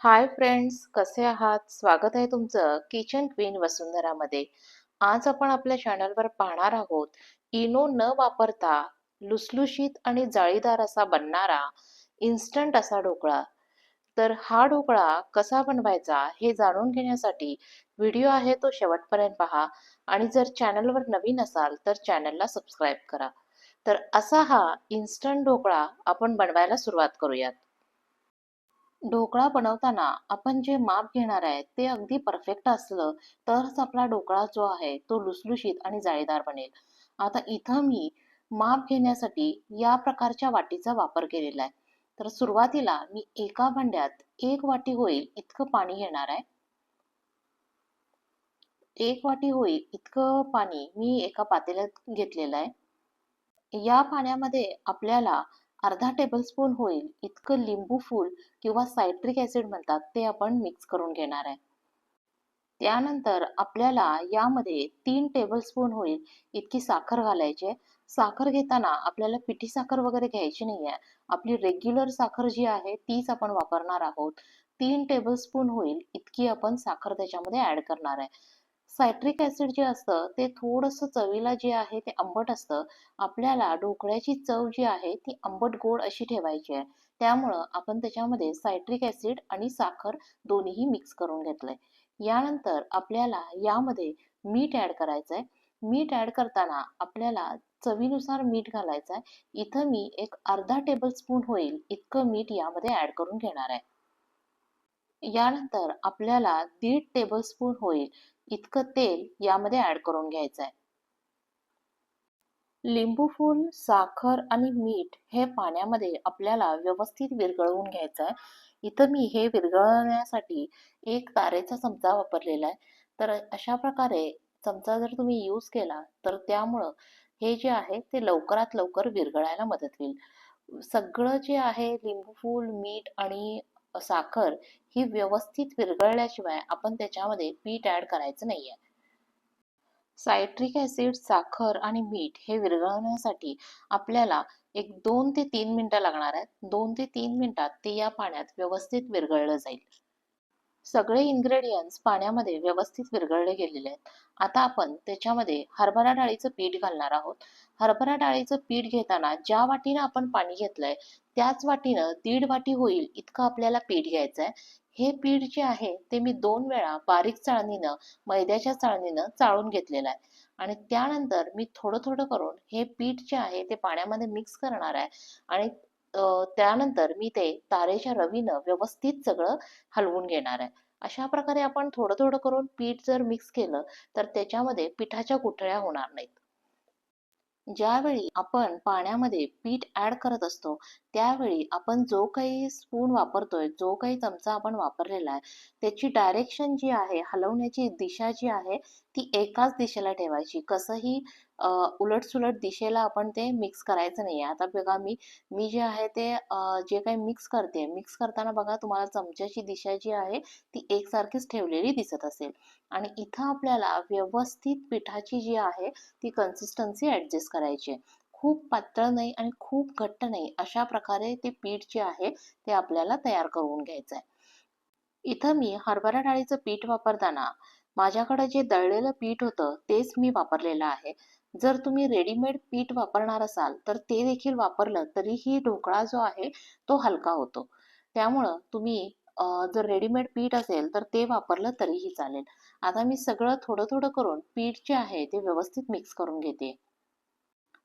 Hi friends, कसे आहात? स्वागत आहे तुमचं किचन क्वीन वसुंधरामध्ये. आज आपण आपल्या चॅनलवर पाहणार आहोत इनो न वापरता लुसलुशीत आणि जाळीदार असा बनणारा इन्स्टंट असा ढोकळा. तर हा ढोकळा कसा बनवायचा हे जाणून घेण्यासाठी व्हिडिओ आहे तो शेवटपर्यंत पहा आणि जर चॅनलवर नवीन असाल तर चॅनलला सबस्क्राईब करा. तर असा हा इन्स्टंट ढोकळा आपण बनवायला सुरुवात करूयात. ढोकळा बनवताना आपण जे माप घेणार आहे ते अगदी परफेक्ट असलं तरच आपला ढोकळा जो आहे तो लुसलुशीत आणि जाळीदार बनेल. आता इथं मी माप घेण्यासाठी या प्रकारच्या वाटीचा वापर केलेला आहे. तर सुरुवातीला मी एका भांड्यात 1 वाटी होईल इतकं पाणी घेणार आहे. 1 वाटी होईल इतकं पाणी मी एका पातेल्यात घेतलेलं आहे. या पाण्यामध्ये आपल्याला अर्धा टेबलस्पून होईल इतकं लिंबू फूल किंवा सायट्रिक ॲसिड म्हणतात ते आपण मिक्स करून घेणार आहे. त्यानंतर आपल्याला यामध्ये 3 टेबलस्पून होईल इतकी साखर घालायची आहे. साखर घेताना आपल्याला पिठी साखर वगैरे घ्यायची नाही आहे. आपली रेग्युलर साखर जी आहे तीच आपण वापरणार आहोत. 3 टेबलस्पून होईल इतकी आपण साखर त्याच्यामध्ये ॲड करणार आहे. सायट्रिक ॲसिड जे असतं ते थोडंसं चवीला जे आहे ते आंबट असतं. आपल्याला ढोकळ्याची चव जी आहे ती आंबट गोड अशी ठेवायची आहे. त्यामुळं आपण त्याच्यामध्ये सायट्रिक ॲसिड आणि साखर दोन्हीही मिक्स करून घेतलंय. यानंतर आपल्याला यामध्ये मीठ ॲड करायचं आहे. मीठ ॲड करताना आपल्याला चवीनुसार मीठ घालायचं आहे. इथं मी एक अर्धा टेबलस्पून होईल इतकं मीठ यामध्ये ॲड करून घेणार आहे. यानंतर आपल्याला 1.5 टेबलस्पून होईल इतकं तेल यामध्ये ॲड करून घ्यायचं आहे. लिंबूफूल, साखर आणि मीठ हे पाण्यामध्ये आपल्याला व्यवस्थित विरघळवून घ्यायचं आहे. इथं मी हे विरघळवण्यासाठी एक तारेचा चमचा वापरलेला आहे. तर अशा प्रकारे चमचा जर तुम्ही यूज केला तर त्यामुळं हे जे आहे ते लवकरात लवकर विरघळायला मदत होईल. सगळं जे आहे लिंबूफूल, मीठ आणि साखर ही व्यवस्थित विरघळल्याशिवाय आपण त्याच्यामध्ये पीठ ॲड करायचं नाहीये. सायट्रिक ॲसिड, साखर आणि मीठ हे विरघळवण्यासाठी आपल्याला एक 2 ते 3 मिनिटं लागणार आहेत. 2 ते 3 मिनिटात ते या पाण्यात व्यवस्थित विरघळलं जाईल. सगळे इन्ग्रेडियंट्स पाण्यामध्ये व्यवस्थित विरघळले गेलेले आहेत. आता आपण त्याच्यामध्ये हरभरा डाळीचं पीठ घालणार आहोत. हरभरा डाळीचं पीठ घेताना ज्या वाटीनं आपण पाणी घेतलंय त्याच वाटीनं 1.5 वाटी होईल इतकं आपल्याला पीठ घ्यायचं आहे. हे पीठ जे आहे ते मी 2 वेळा बारीक चाळणीनं, मैद्याच्या चाळणीनं चाळून घेतलेलं आहे. आणि त्यानंतर मी थोडं थोडं करून हे पीठ जे आहे ते पाण्यामध्ये मिक्स करणार आहे आणि त्यानंतर मी ते तारेच्या रवीनं व्यवस्थित सगळं हलवून घेणार आहे. अशा प्रकारे आपण थोडं थोडं करून पीठ जर मिक्स केलं तर त्याच्यामध्ये पिठाच्या गुठळ्या होणार नाहीत. ज्यावेळी आपण पाण्यामध्ये पीठ ॲड करत असतो त्यावेळी आपण जो काही स्पून वापरतोय, जो काही चमचा आपण वापरलेला आहे, त्याची डायरेक्शन जी आहे, हलवण्याची दिशा जी आहे ती एकाच दिशेला ठेवायची. कसंही उलट-सुलट दिशेला आपण ते मिक्स करायचं नाहीये. आता बघा मी मी जे आहे ते जे काही मिक्स करते, मिक्स करताना बघा तुम्हाला चमच्याची दिशा जी आहे ती एकसारखीच ठेवलेली दिसत असेल. आणि इथं आपल्याला व्यवस्थित पिठाची जी आहे ती कन्सिस्टन्सी ॲडजस्ट करायची आहे. खूप पातळ नाही आणि खूप घट्ट नाही अशा प्रकारे ते पीठ जे आहे ते आपल्याला तयार करून घ्यायचं आहे. इथं मी हरभरा डाळीचं पीठ वापरताना माझ्याकडे जे दळलेलं पीठ होतं तेच मी वापरलेलं आहे. जर तुम्ही रेडीमेड पीठ वापरणार असाल तर ते देखील वापरलं तरीही ढोकळा जो आहे तो हलका होतो. त्यामुळं तुम्ही जर रेडीमेड पीठ असेल तर ते वापरलं तरीही चालेल. आता मी सगळं थोडं थोडं करून पीठ जे आहे ते व्यवस्थित मिक्स करून घेते.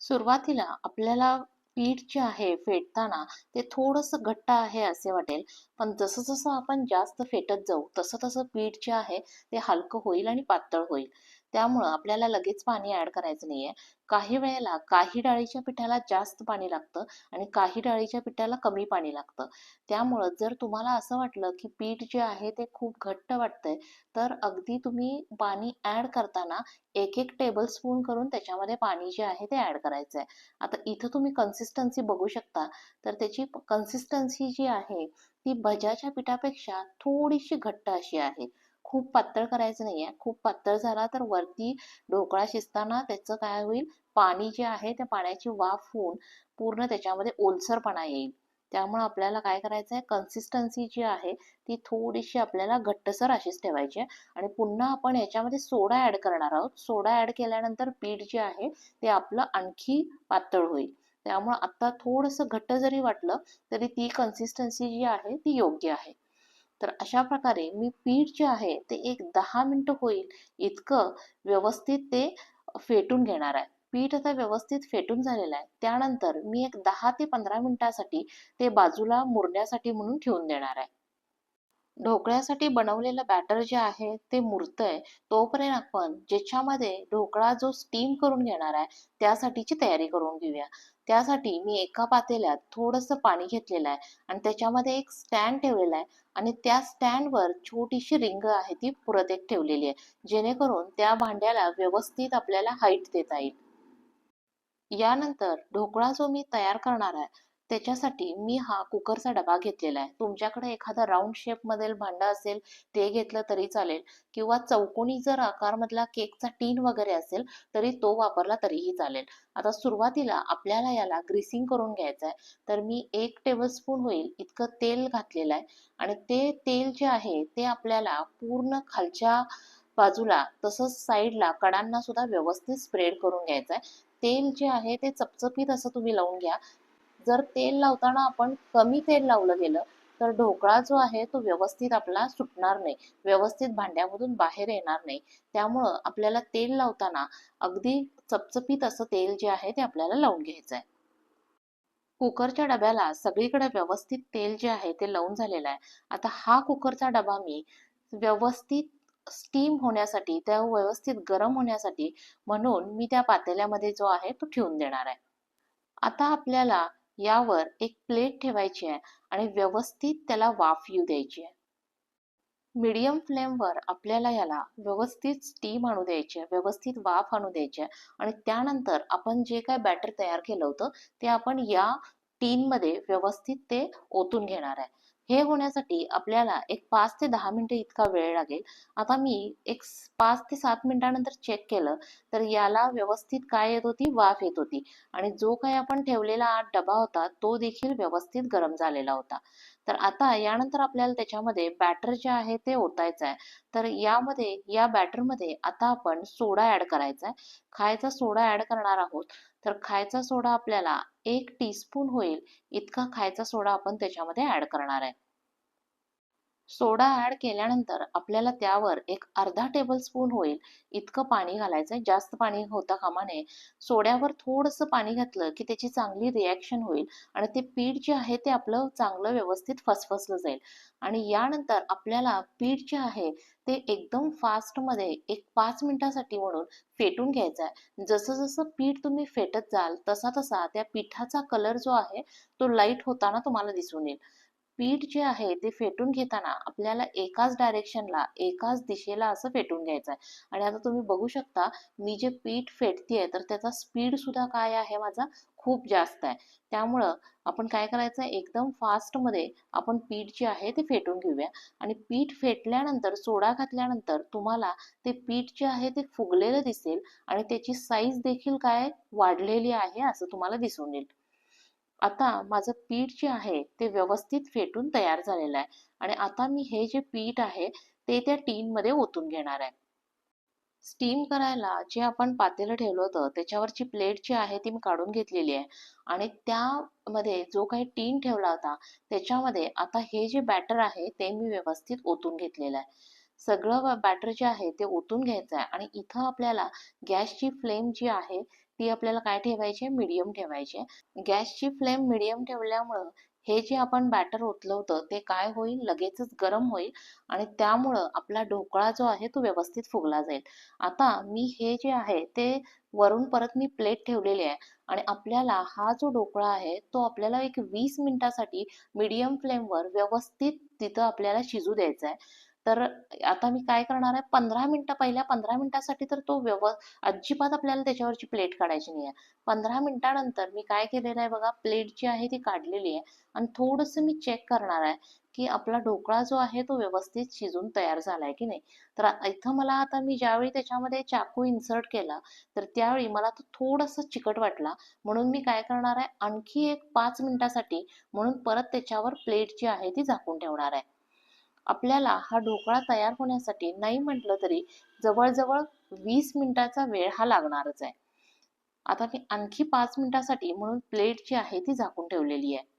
सुरुवातीला आपल्याला पीठ जे आहे फेटताना ते थोडंसं घट्ट आहे असे वाटेल. पण जसं-जसं आपण जास्त फेटत जाऊ, तसं-तसं पीठ जे आहे ते हलकं होईल आणि पातळ होईल. त्यामुळं आपल्याला लगेच पाणी ॲड करायचं नाहीये. काही वेळेला काही डाळीच्या पिठाला जास्त पाणी लागतं आणि काही डाळीच्या पिठाला कमी पाणी लागतं. त्यामुळं जर तुम्हाला असं वाटलं, की पीठ जे आहे ते खूप घट्ट वाटतंय, तर अगदी तुम्ही पाणी ॲड करताना 1-1 टेबलस्पून करून त्याच्यामध्ये पाणी जे आहे ते ॲड करायचं आहे. आता इथं तुम्ही कन्सिस्टन्सी बघू शकता, तर त्याची कन्सिस्टन्सी जी आहे ती भज्याच्या पिठापेक्षा थोडीशी घट्ट अशी आहे. खूप पातळ करायचं नाहीये. खूप पातळ झाला तर वरती ढोकळा शिजताना त्याचं काय होईल, पाणी जे आहे त्या पाण्याची वाफ होऊन पूर्ण त्याच्यामध्ये ओलसरपणा येईल. त्यामुळे आपल्याला काय करायचं आहे, कन्सिस्टन्सी जी आहे ती थोडीशी आपल्याला घट्टसर अशीच ठेवायची आहे. आणि पुन्हा आपण याच्यामध्ये सोडा ऍड करणार आहोत. सोडा ऍड केल्यानंतर पीठ जे आहे ते आपलं आणखी पातळ होईल. त्यामुळे आता थोडंसं घट्ट जरी वाटलं तरी ती कन्सिस्टन्सी जी आहे ती योग्य आहे. तर अशा प्रकारे मी पीठ जे आहे ते एक 10 मिनिटं होईल इतकं व्यवस्थित ते फेटून घेणार आहे. पीठ आता व्यवस्थित फेटून झालेलं आहे. त्यानंतर मी एक 10 ते 15 मिनिटासाठी ते बाजूला मुरण्यासाठी म्हणून ठेवून देणार आहे. ढोकळ्यासाठी बनवलेलं बॅटर जे आहे ते मुरतंय तोपर्यंत आपण ज्याच्यामध्ये ढोकळा जो स्टीम करून घेणार आहे त्यासाठीची तयारी करून घेऊया. त्यासाठी मी एका पातेल्यात थोडंसं पाणी घेतलेलं आहे आणि त्याच्यामध्ये एक स्टँड ठेवलेला आहे आणि त्या स्टँडवर छोटीशी रिंग आहे ती पुरत एक ठेवलेली आहे, जेणेकरून त्या भांड्याला व्यवस्थित आपल्याला हाईट देता येईल. यानंतर ढोकळा जो मी तयार करणार आहे त्याच्यासाठी मी हा कुकरचा डबा घेतलेला आहे. तुमच्याकडे एखादा राऊंड शेप मधील भांडं असेल ते घेतलं तरी चालेल, किंवा चौकोनी जर आकारमधला केकचा टीन वगैरे असेल तरी तो वापरला तरीही चालेल. आता सुरुवातीला आपल्याला याला ग्रीसिंग करून घ्यायचं आहे. तर मी 1 टेबलस्पून होईल इतकं तेल घातलेलं आहे आणि ते तेल जे आहे ते आपल्याला पूर्ण खालच्या बाजूला तसंच साईडला कडांना सुद्धा व्यवस्थित स्प्रेड करून घ्यायचं आहे. तेल जे आहे ते चपचपीत असं तुम्ही लावून घ्या. जर तेल लावताना आपण कमी तेल लावलं गेलं तर ढोकळा जो आहे तो व्यवस्थित आपला सुटणार नाही, व्यवस्थित भांड्यामधून बाहेर येणार नाही. त्यामुळं आपल्याला तेल लावताना अगदी चपचपीत असं तेल जे आहे ते आपल्याला लावून घ्यायचं आहे. कुकरच्या डब्याला सगळीकडे व्यवस्थित तेल जे आहे ते लावून झालेलं आहे. आता हा कुकरचा डबा मी व्यवस्थित स्टीम होण्यासाठी, त्या व्यवस्थित गरम होण्यासाठी म्हणून मी त्या पातेल्यामध्ये जो आहे तो ठेवून देणार आहे. आता आपल्याला यावर एक प्लेट ठेवायची आहे आणि व्यवस्थित त्याला वाफ येऊ द्यायची आहे. मीडियम फ्लेमवर आपल्याला याला व्यवस्थित स्टीम आणू द्यायची आहे, व्यवस्थित वाफ आणू द्यायची आहे आणि त्यानंतर आपण जे काय बॅटर तयार केलं होतं ते आपण या टीनमध्ये व्यवस्थित ते ओतून घेणार आहे. हे होण्यासाठी आपल्याला एक 5 ते 10 मिनिटं इतका वेळ लागेल. आता मी एक 5 ते 7 मिनिटानंतर चेक केलं तर याला व्यवस्थित काय येत होती, वाफ येत होती आणि जो काही आपण ठेवलेला आत डबा होता तो देखील व्यवस्थित गरम झालेला होता. तर आता यानंतर आपल्याला त्याच्यामध्ये बॅटर जे आहे ते ओतायचं आहे. तर यामध्ये या बॅटरमध्ये आता आपण सोडा ऍड करायचा आहे. खायचा सोडा ऍड करणार आहोत. तर खायचा सोडा आपल्याला 1 टीस्पून होईल इतका खायचा सोडा आपण त्याच्यामध्ये ऍड करणार आहे. सोडा ऍड केल्यानंतर आपल्याला त्यावर एक अर्धा टेबलस्पून होईल इतकं पाणी घालायचंय. जास्त पाणी होता कामा नये. सोड्यावर थोडंसं पाणी घातलं की त्याची चांगली रिॲक्शन होईल आणि ते पीठ जे आहे ते आपलं चांगलं व्यवस्थित फसफसलं जाईल. आणि यानंतर आपल्याला पीठ जे आहे ते एकदम फास्टमध्ये एक 5 मिनिटासाठी म्हणून फेटून घ्यायचं आहे. जसं जसं पीठ तुम्ही फेटत जाल तसा तसा त्या पिठाचा कलर जो आहे तो लाईट होताना तुम्हाला दिसून येईल. पीठ जे आहे ते फेटून घेताना आपल्याला एकाच डायरेक्शनला, एकाच दिशेला असं फेटून घ्यायचं आहे. आणि आता तुम्ही बघू शकता मी जे पीठ फेटतेय तर त्याचा स्पीड सुद्धा काय आहे माझा, खूप जास्त आहे. त्यामुळं आपण काय करायचं, एकदम फास्टमध्ये आपण पीठ जे आहे ते फेटून घेऊया. आणि पीठ फेटल्यानंतर, सोडा घातल्यानंतर तुम्हाला ते पीठ जे आहे ते फुगलेलं दिसेल आणि त्याची साईज देखील काय वाढलेली आहे असं तुम्हाला दिसून येईल. आता माझं पीठ जे आहे ते व्यवस्थित फेटून तयार झालेलं आहे आणि आता मी हे जे पीठ आहे ते त्या टीनमध्ये ओतून घेणार आहे. स्टीम करायला जे आपण पातेलं ठेवलं होतं त्याच्यावरची प्लेट जी आहे ती मी काढून घेतलेली आहे आणि त्यामध्ये जो काही टीन ठेवला होता त्याच्यामध्ये आता हे जे बॅटर आहे ते मी व्यवस्थित ओतून घेतलेलं आहे. सगळं बॅटर जे आहे ते ओतून घ्यायचं आहे आणि इथं आपल्याला गॅसची फ्लेम जी आहे ती आपल्याला काय ठेवायची आहे, मीडियम ठेवायची आहे. गॅसची फ्लेम मीडियम ठेवल्यामुळं हे जे आपण बॅटर ओतलं होतं ते काय होईल, लगेचच गरम होईल आणि त्यामुळं आपला ढोकळा जो आहे तो व्यवस्थित फुगला जाईल. आता मी हे जे आहे ते वरून परत मी प्लेट ठेवलेली आहे आणि आपल्याला हा जो ढोकळा आहे तो आपल्याला एक 20 मिनिटासाठी मीडियम फ्लेमवर व्यवस्थित तिथं आपल्याला शिजू द्यायचा आहे. तर आता मी काय करणार आहे, 15 मिनिटं, पहिल्या 15 मिनिटासाठी तर तो अजिबात आपल्याला त्याच्यावरची प्लेट काढायची नाही आहे. 15 मिनिटानंतर मी काय केलेलं आहे बघा, प्लेट जी आहे ती काढलेली आहे आणि थोडंसं मी चेक करणार आहे की आपला ढोकळा जो आहे तो व्यवस्थित शिजून तयार झालाय की नाही. तर इथं मला आता मी ज्यावेळी त्याच्यामध्ये चाकू इन्सर्ट केला, तर त्यावेळी मला तो थोडासा चिकट वाटला. म्हणून मी काय करणार आहे, आणखी एक 5 मिनिटासाठी म्हणून परत त्याच्यावर प्लेट जी आहे ती झाकून ठेवणार आहे. आपल्याला हा ढोकळा तयार होण्यासाठी नाही म्हटलं तरी जवळजवळ 20 मिनिटाचा वेळ हा लागणारच आहे. आता मी आणखी 5 मिनिटासाठी म्हणून प्लेट जी आहे ती झाकून ठेवलेली आहे.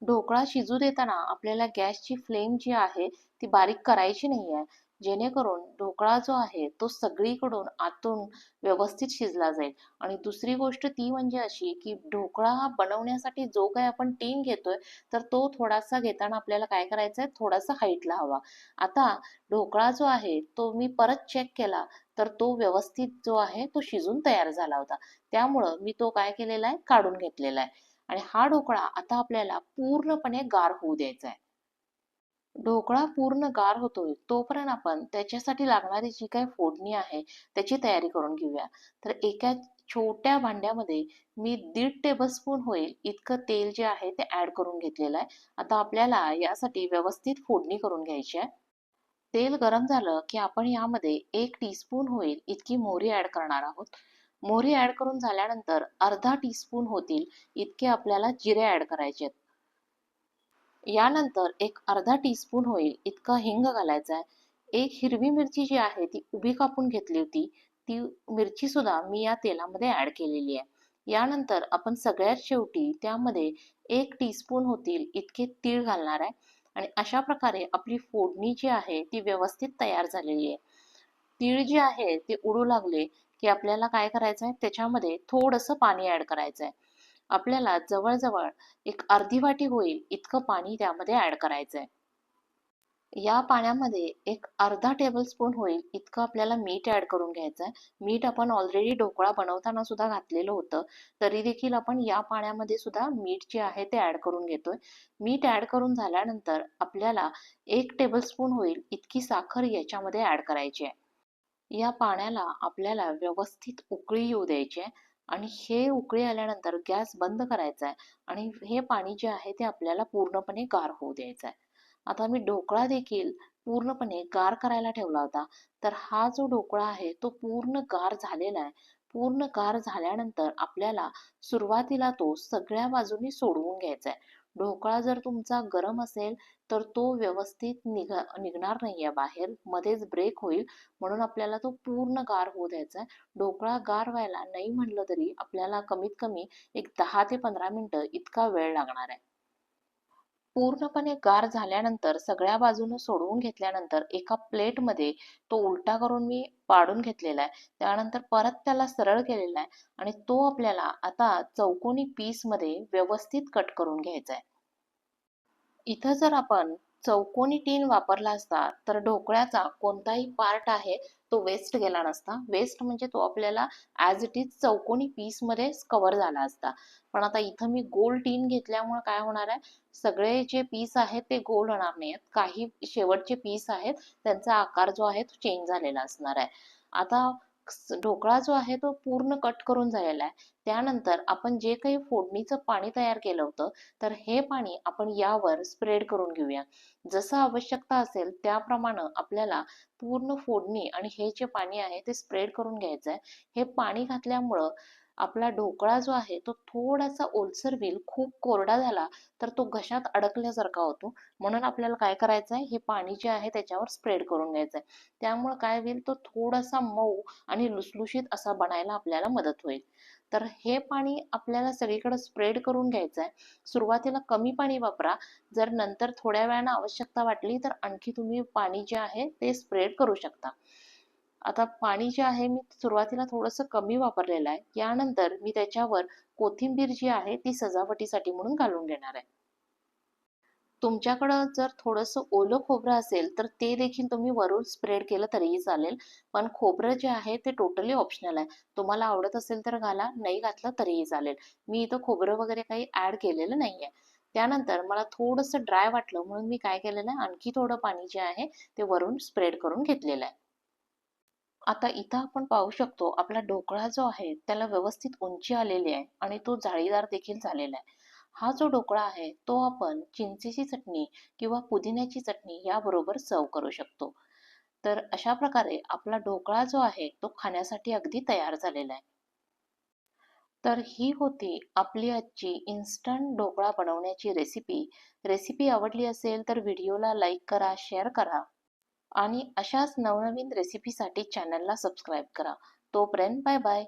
ढोकळा शिजू देताना आपल्याला गॅसची फ्लेम जी आहे ती बारीक करायची नाही आहे, जेणेकरून ढोकळा जो आहे तो सगळीकडून आतून व्यवस्थित शिजला जाईल. आणि दुसरी गोष्ट ती म्हणजे अशी की ढोकळा हा बनवण्यासाठी जो काही आपण टीन घेतोय, तर तो थोडासा घेताना आपल्याला काय करायचं आहे, थोडासा हाईटला हवा. आता ढोकळा जो आहे तो मी परत चेक केला, तर तो व्यवस्थित जो आहे तो शिजून तयार झाला होता. त्यामुळं मी तो काय केलेला आहे, काढून घेतलेला आहे. आणि हा ढोकळा आता आपल्याला पूर्णपणे गार होऊ द्यायचा आहे. ढोकळा पूर्ण गार होतोय तोपर्यंत आपण त्याच्यासाठी लागणारी जी काही फोडणी आहे त्याची तयारी करून घेऊया. तर एका छोट्या भांड्यामध्ये मी 1.5 टेबलस्पून होईल इतकं तेल जे आहे ते ऍड करून घेतलेलं आहे. आता आपल्याला यासाठी व्यवस्थित फोडणी करून घ्यायची आहे. तेल गरम झालं की आपण यामध्ये 1 टीस्पून होईल इतकी मोहरी ऍड करणार आहोत. मोहरी ऍड करून झाल्यानंतर अर्धा टीस्पून होतील इतके आपल्याला जिरे ऍड करायचे आहेत. यानंतर एक अर्धा टीस्पून होईल इतका हिंग घालायचा आहे. एक हिरवी मिरची जी आहे ती उभी कापून घेतली होती, ती मिरची सुद्धा मी या तेलामध्ये ऍड केलेली आहे. यानंतर आपण सगळ्यात शेवटी त्यामध्ये 1 टीस्पून होतील इतके तीळ घालणार आहे. आणि अशा प्रकारे आपली फोडणी जी आहे ती व्यवस्थित तयार झालेली आहे. तीळ जे आहे ते उडू लागले की आपल्याला काय करायचं आहे, त्याच्यामध्ये थोडंसं पाणी ऍड करायचं आहे. आपल्याला जवळजवळ एक अर्धी वाटी होईल इतकं पाणी त्यामध्ये ऍड करायचं आहे. या पाण्यामध्ये एक अर्धा टेबलस्पून होईल इतकं आपल्याला मीठ ऍड करून घ्यायचं आहे. मीठ आपण ऑलरेडी ढोकळा बनवताना सुद्धा घातलेलं होतं, तरी देखील आपण या पाण्यामध्ये सुद्धा मीठ जे आहे ते ऍड करून घेतोय. मीठ ऍड करून झाल्यानंतर आपल्याला 1 टेबलस्पून होईल इतकी साखर याच्यामध्ये ऍड करायची आहे. या पाण्याला आपल्याला व्यवस्थित उकळी येऊ द्यायची आहे. आणि हे उकळी आल्यानंतर गॅस बंद करायचा आहे आणि हे पाणी जे आहे ते आपल्याला पूर्णपणे गार होऊ द्यायचं आहे. आता मी ढोकळा देखील पूर्णपणे गार करायला ठेवला होता. तर हा जो ढोकळा आहे तो पूर्ण गार झालेला आहे. पूर्ण गार झाल्यानंतर आपल्याला सुरुवातीला तो सगळ्या बाजूनी सोडवून घ्यायचा आहे. ढोकळा जर तुमचा गरम असेल तर तो व्यवस्थित निघणार नाहीये बाहेर, मध्येच ब्रेक होईल. म्हणून आपल्याला तो पूर्ण गार होऊ द्यायचा आहे. ढोकळा गार व्हायला नाही म्हटलं तरी आपल्याला कमीत कमी एक 10 ते 15 मिनिटं इतका वेळ लागणार आहे. पूर्णपणे गार झाल्यानंतर सगळ्या बाजूने सोडवून घेतल्यानंतर एका प्लेटमध्ये तो उलटा करून मी पाडून घेतलेला आहे. त्यानंतर परत त्याला सरळ केलेला आहे आणि तो आपल्याला आता चौकोनी पीसमध्ये व्यवस्थित कट करून घ्यायचा आहे. इथं जर आपण चौकोनी टीन वापरला असता तर ढोकळ्याचा कोणताही पार्ट आहे तो वेस्ट गेला नसता. वेस्ट म्हणजे तो आपल्याला ॲज इट इज चौकोनी पीसमध्ये कव्हर झाला असता. पण आता इथं मी गोल टीन घेतल्यामुळे काय होणार आहे, सगळे जे पीस आहेत ते गोल होणार नाहीत. काही शेवटचे पीस आहेत त्यांचा आकार जो आहे तो चेंज झालेला असणार आहे. आता ढोकळा जो आहे तो पूर्ण कट करून झालेला आहे. त्यानंतर आपण जे काही फोडणीचं पाणी तयार केलं होतं, तर हे पाणी आपण यावर स्प्रेड करून घेऊया. जसं आवश्यकता असेल त्याप्रमाणे आपल्याला पूर्ण फोडणी आणि हे जे पाणी आहे ते स्प्रेड करून घ्यायचं आहे. हे पाणी घातल्यामुळं आपला ढोकळा जो आहे तो थोडासा ओलसर होईल. खूप कोरडा झाला तर तो घशात अडकल्यासारखा होतो. म्हणून आपल्याला काय करायचं आहे, हे पाणी जे आहे त्याच्यावर स्प्रेड करून घ्यायचं आहे. त्यामुळे काय होईल, तो थोडासा मऊ आणि लुसलुशीत असा बनायला आपल्याला मदत होईल. तर हे पाणी आपल्याला सगळीकडे स्प्रेड करून घ्यायचं आहे. सुरुवातीला कमी पाणी वापरा. जर नंतर थोड्या वेळानं आवश्यकता वाटली तर आणखी तुम्ही पाणी जे आहे ते स्प्रेड करू शकता. आता पाणी जे आहे मी सुरुवातीला थोडंसं कमी वापरलेलं आहे. यानंतर मी त्याच्यावर कोथिंबीर जी आहे ती सजावटीसाठी म्हणून घालून घेणार आहे. तुमच्याकडं जर थोडंसं ओलं खोबरं असेल तर ते देखील तुम्ही वरून स्प्रेड केलं तरीही चालेल. पण खोबरं जे आहे ते टोटली ऑप्शनल आहे. तुम्हाला आवडत असेल तर घाला, नाही घातलं तरीही चालेल. मी इथं खोबरं वगैरे काही ऍड केलेलं नाहीये. त्यानंतर मला थोडंसं ड्राय वाटलं म्हणून मी काय केलेलं आहे, आणखी थोडं पाणी जे आहे ते वरून स्प्रेड करून घेतलेलं आहे. आता इथं आपण पाहू शकतो आपला ढोकळा जो आहे त्याला व्यवस्थित उंची आलेली आहे आणि तो जाळीदार देखील झालेला आहे. हा जो ढोकळा आहे तो आपण चिंचेची चटणी किंवा पुदिन्याची चटणी याबरोबर सर्व करू शकतो. तर अशा प्रकारे आपला ढोकळा जो आहे तो खाण्यासाठी अगदी तयार झालेला आहे. तर ही होती आपली आजची इन्स्टंट ढोकळा बनवण्याची रेसिपी. रेसिपी आवडली असेल तर व्हिडिओला लाईक करा, शेअर करा आणि अशाच नवनवीन रेसिपीसाठी चॅनलला सबस्क्राईब करा. तोपर्यंत बाय बाय.